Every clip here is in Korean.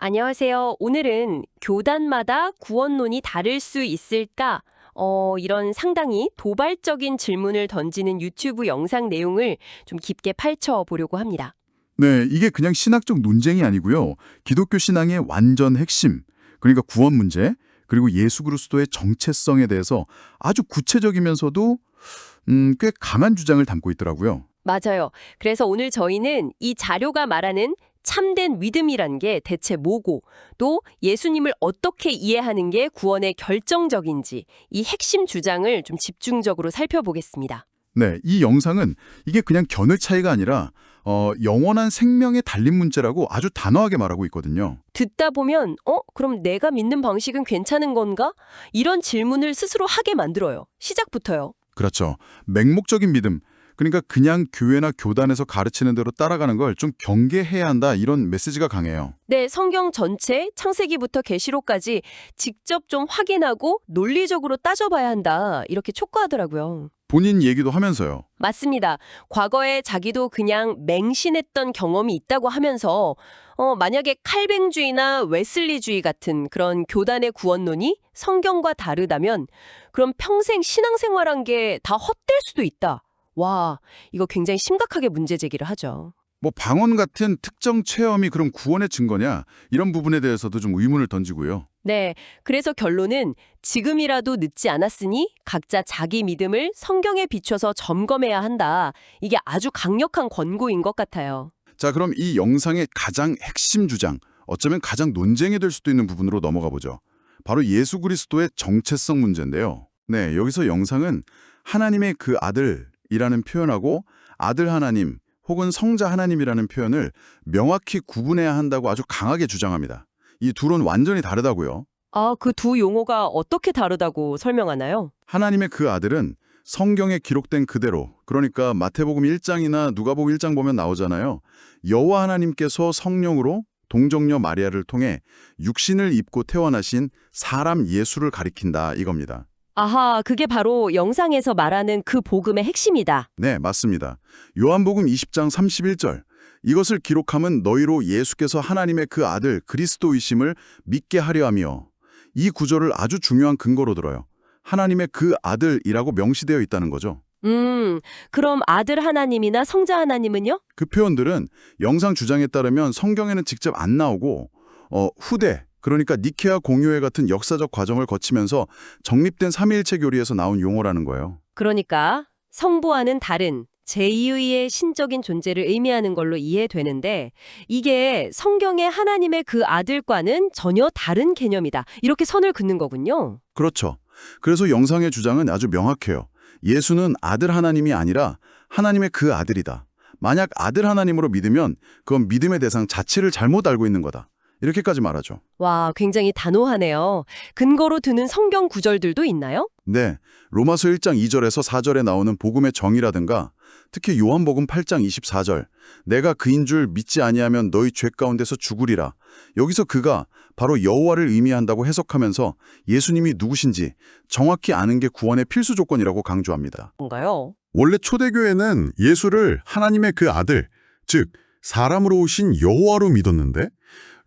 안녕하세요. 오늘은 교단마다 구원론이 다를 수 있을까? 이런 상당히 도발적인 질문을 던지는 유튜브 영상 내용을 좀 깊게 파헤쳐 보려고 합니다. 네, 이게 그냥 신학적 논쟁이 아니고요. 기독교 신앙의 완전 핵심, 그러니까 구원 문제, 그리고 예수 그리스도의 정체성에 대해서 아주 구체적이면서도 꽤 강한 주장을 담고 있더라고요. 맞아요. 그래서 오늘 저희는 이 자료가 말하는 참된 믿음이란 게 대체 뭐고, 또 예수님을 어떻게 이해하는 게 구원의 결정적인지 이 핵심 주장을 좀 집중적으로 살펴보겠습니다. 네, 이 영상은 이게 그냥 견해 차이가 아니라 영원한 생명의 달린 문제라고 아주 단호하게 말하고 있거든요. 듣다 보면 그럼 내가 믿는 방식은 괜찮은 건가? 이런 질문을 스스로 하게 만들어요. 시작부터요. 그렇죠. 맹목적인 믿음, 그러니까 그냥 교회나 교단에서 가르치는 대로 따라가는 걸 좀 경계해야 한다, 이런 메시지가 강해요. 네, 성경 전체 창세기부터 계시록까지 직접 좀 확인하고 논리적으로 따져봐야 한다. 이렇게 촉구하더라고요. 본인 얘기도 하면서요. 맞습니다. 과거에 자기도 그냥 맹신했던 경험이 있다고 하면서 만약에 칼뱅주의나 웨슬리주의 같은 그런 교단의 구원론이 성경과 다르다면 그럼 평생 신앙생활한 게 다 헛될 수도 있다. 와, 이거 굉장히 심각하게 문제 제기를 하죠. 뭐 방언 같은 특정 체험이 그럼 구원의 증거냐? 이런 부분에 대해서도 좀 의문을 던지고요. 네, 그래서 결론은 지금이라도 늦지 않았으니 각자 자기 믿음을 성경에 비춰서 점검해야 한다. 이게 아주 강력한 권고인 것 같아요. 자, 그럼 이 영상의 가장 핵심 주장, 어쩌면 가장 논쟁이 될 수도 있는 부분으로 넘어가 보죠. 바로 예수 그리스도의 정체성 문제인데요. 네, 여기서 영상은 하나님의 그 아들이라는 표현하고 아들 하나님 혹은 성자 하나님이라는 표현을 명확히 구분해야 한다고 아주 강하게 주장합니다. 이 둘은 완전히 다르다고요. 아, 그 두 용어가 어떻게 다르다고 설명하나요? 하나님의 그 아들은 성경에 기록된 그대로, 그러니까 마태복음 1장이나 누가복음 1장 보면 나오잖아요. 여호와 하나님께서 성령으로 동정녀 마리아를 통해 육신을 입고 태어나신 사람 예수를 가리킨다, 이겁니다. 아하, 그게 바로 영상에서 말하는 그 복음의 핵심이다. 네, 맞습니다. 요한복음 20장 31절. 이것을 기록함은 너희로 예수께서 하나님의 그 아들 그리스도이심을 믿게 하려 하며, 이 구절을 아주 중요한 근거로 들어요. 하나님의 그 아들이라고 명시되어 있다는 거죠. 그럼 아들 하나님이나 성자 하나님은요? 그 표현들은 영상 주장에 따르면 성경에는 직접 안 나오고 후대, 그러니까 니케아 공유회 같은 역사적 과정을 거치면서 정립된 삼위일체 교리에서 나온 용어라는 거예요. 그러니까 성부와는 다른 제2의 신적인 존재를 의미하는 걸로 이해되는데 이게 성경의 하나님의 그 아들과는 전혀 다른 개념이다. 이렇게 선을 긋는 거군요. 그렇죠. 그래서 영상의 주장은 아주 명확해요. 예수는 아들 하나님이 아니라 하나님의 그 아들이다. 만약 아들 하나님으로 믿으면 그건 믿음의 대상 자체를 잘못 알고 있는 거다. 이렇게까지 말하죠. 와, 굉장히 단호하네요. 근거로 드는 성경 구절들도 있나요? 네, 로마서 1장 2절에서 4절에 나오는 복음의 정의라든가 특히 요한복음 8장 24절 내가 그인 줄 믿지 아니하면 너희 죄 가운데서 죽으리라. 여기서 그가 바로 여호와를 의미한다고 해석하면서 예수님이 누구신지 정확히 아는 게 구원의 필수 조건이라고 강조합니다. 뭔가요? 원래 초대교회는 예수를 하나님의 그 아들, 즉 사람으로 오신 여호와로 믿었는데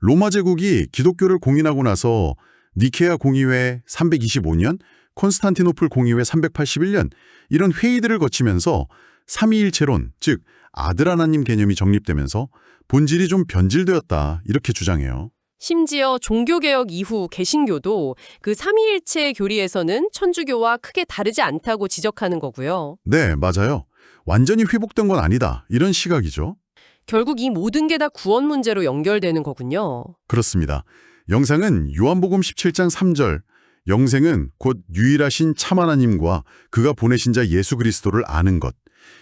로마 제국이 기독교를 공인하고 나서 니케아 공의회 325년, 콘스탄티노플 공의회 381년 이런 회의들을 거치면서 삼위일체론, 즉 아들 하나님 개념이 정립되면서 본질이 좀 변질되었다 이렇게 주장해요. 심지어 종교개혁 이후 개신교도 그 삼위일체 교리에서는 천주교와 크게 다르지 않다고 지적하는 거고요. 네, 맞아요. 완전히 회복된 건 아니다 이런 시각이죠. 결국 이 모든 게 다 구원 문제로 연결되는 거군요. 그렇습니다. 영상은 요한복음 17장 3절 영생은 곧 유일하신 참 하나님과 그가 보내신 자 예수 그리스도를 아는 것.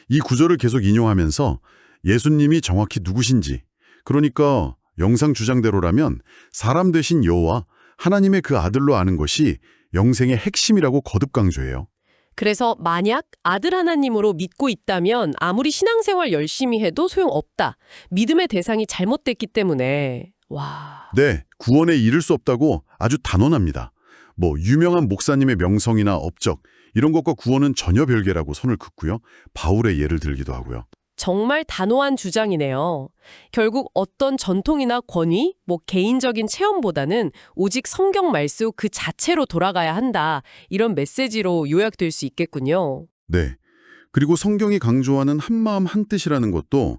이 구절을 계속 인용하면서 예수님이 정확히 누구신지, 그러니까 영상 주장대로라면 사람 되신 여호와 하나님의 그 아들로 아는 것이 영생의 핵심이라고 거듭 강조해요. 그래서 만약 아들 하나님으로 믿고 있다면 아무리 신앙생활 열심히 해도 소용없다. 믿음의 대상이 잘못됐기 때문에. 와. 네, 구원에 이를 수 없다고 아주 단언합니다. 뭐 유명한 목사님의 명성이나 업적 이런 것과 구원은 전혀 별개라고 선을 긋고요. 바울의 예를 들기도 하고요. 정말 단호한 주장이네요. 결국 어떤 전통이나 권위, 개인적인 체험보다는 오직 성경 말씀 그 자체로 돌아가야 한다. 이런 메시지로 요약될 수 있겠군요. 네. 그리고 성경이 강조하는 한마음 한뜻이라는 것도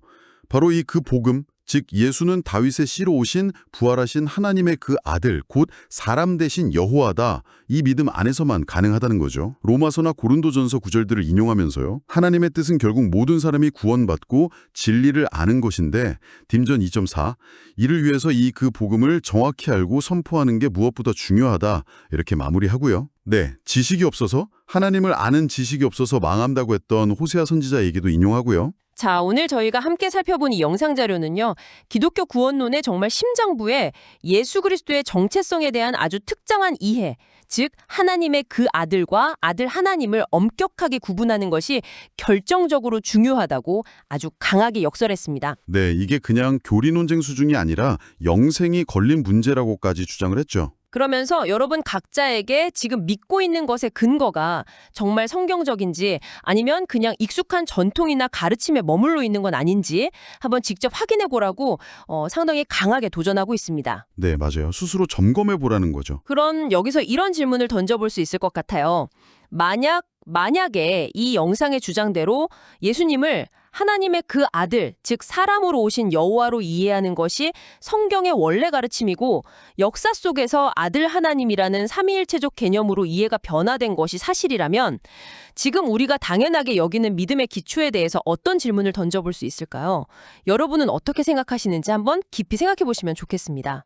바로 이 그 복음, 즉 예수는 다윗의 씨로 오신 부활하신 하나님의 그 아들, 곧 사람 대신 여호와다. 이 믿음 안에서만 가능하다는 거죠. 로마서나 고린도전서 구절들을 인용하면서요. 하나님의 뜻은 결국 모든 사람이 구원받고 진리를 아는 것인데 딤전 2.4 이를 위해서 이 그 복음을 정확히 알고 선포하는 게 무엇보다 중요하다. 이렇게 마무리하고요. 네, 지식이 없어서 하나님을 아는 지식이 없어서 망한다고 했던 호세아 선지자 얘기도 인용하고요. 자, 오늘 저희가 함께 살펴본 이 영상 자료는요. 기독교 구원론의 정말 심장부에 예수 그리스도의 정체성에 대한 아주 특정한 이해, 즉 하나님의 그 아들과 아들 하나님을 엄격하게 구분하는 것이 결정적으로 중요하다고 아주 강하게 역설했습니다. 네, 이게 그냥 교리 논쟁 수준이 아니라 영생이 걸린 문제라고까지 주장을 했죠. 그러면서 여러분 각자에게 지금 믿고 있는 것의 근거가 정말 성경적인지 아니면 그냥 익숙한 전통이나 가르침에 머물러 있는 건 아닌지 한번 직접 확인해 보라고 상당히 강하게 도전하고 있습니다. 네, 맞아요. 스스로 점검해 보라는 거죠. 그런 여기서 이런 질문을 던져볼 수 있을 것 같아요. 만약에 이 영상의 주장대로 예수님을 하나님의 그 아들, 즉 사람으로 오신 여호와로 이해하는 것이 성경의 원래 가르침이고 역사 속에서 아들 하나님이라는 삼위일체적 개념으로 이해가 변화된 것이 사실이라면 지금 우리가 당연하게 여기는 믿음의 기초에 대해서 어떤 질문을 던져볼 수 있을까요? 여러분은 어떻게 생각하시는지 한번 깊이 생각해 보시면 좋겠습니다.